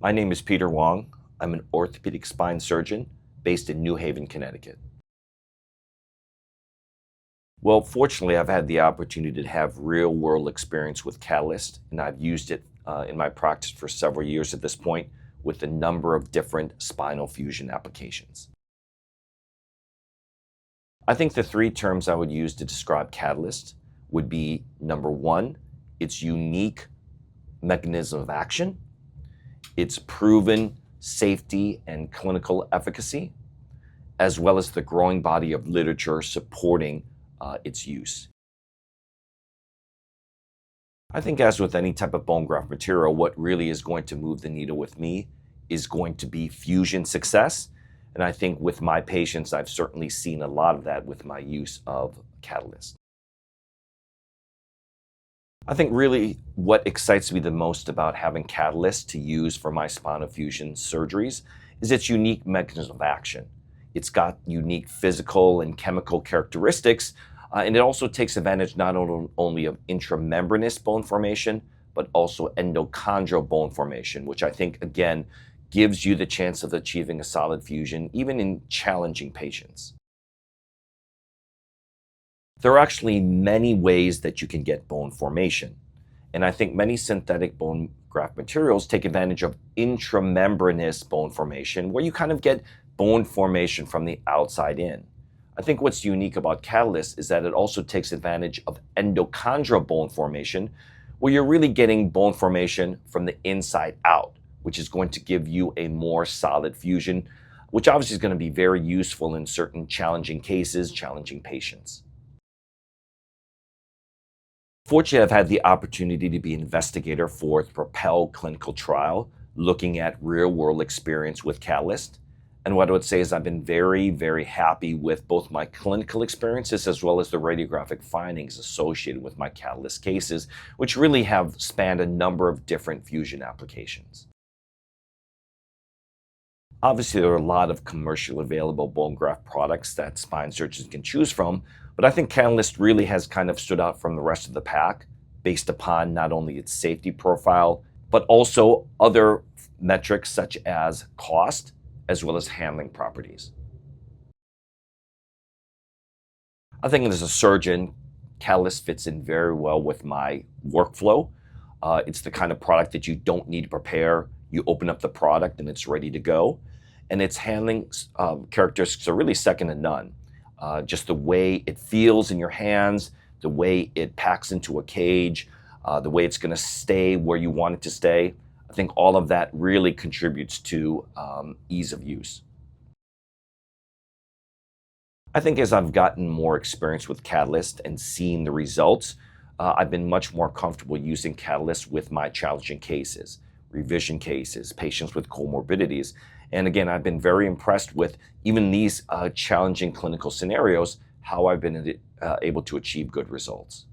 My name is Peter Whang. I'm an orthopedic spine surgeon based in New Haven, Connecticut. Well, fortunately, I've had the opportunity to have real-world experience with Catalyst, and I've used it in my practice for several years at this point with a number of different spinal fusion applications. I think the three terms I would use to describe Catalyst would be, number one, its unique mechanism of action, its proven safety and clinical efficacy, as well as the growing body of literature supporting its use. I think as with any type of bone graft material, what really is going to move the needle with me is going to be fusion success. And I think with my patients, I've certainly seen a lot of that with my use of Catalyst. I think really what excites me the most about having Catalyst to use for my spinal fusion surgeries is its unique mechanism of action. It's got unique physical and chemical characteristics, and it also takes advantage not only of intramembranous bone formation, but also endochondral bone formation, which I think, again, gives you the chance of achieving a solid fusion, even in challenging patients. There are actually many ways that you can get bone formation. And I think many synthetic bone graft materials take advantage of intramembranous bone formation, where you kind of get bone formation from the outside in. I think what's unique about Catalyst is that it also takes advantage of endochondral bone formation, where you're really getting bone formation from the inside out, which is going to give you a more solid fusion, which obviously is going to be very useful in certain challenging cases, challenging patients. Fortunately, I've had the opportunity to be investigator for the Propel clinical trial, looking at real-world experience with Catalyst. And what I would say is I've been very, very happy with both my clinical experiences as well as the radiographic findings associated with my Catalyst cases, which really have spanned a number of different fusion applications. Obviously, there are a lot of commercially available bone graft products that spine surgeons can choose from, but I think Catalyst really has kind of stood out from the rest of the pack based upon not only its safety profile, but also other metrics such as cost, as well as handling properties. I think as a surgeon, Catalyst fits in very well with my workflow. It's the kind of product that you don't need to prepare. You open up the product and it's ready to go. And its handling characteristics are really second to none. Just the way it feels in your hands, the way it packs into a cage, the way it's going to stay where you want it to stay. I think all of that really contributes to ease of use. I think as I've gotten more experience with Catalyst and seen the results, I've been much more comfortable using Catalyst with my challenging cases, revision cases, patients with comorbidities. And again, I've been very impressed with even these challenging clinical scenarios, how I've been able to achieve good results.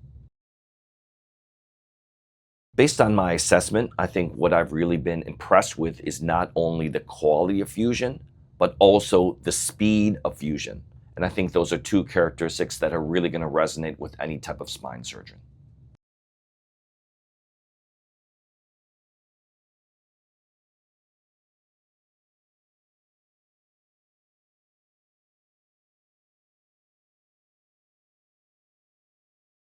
Based on my assessment, I think what I've really been impressed with is not only the quality of fusion, but also the speed of fusion. And I think those are two characteristics that are really going to resonate with any type of spine surgeon.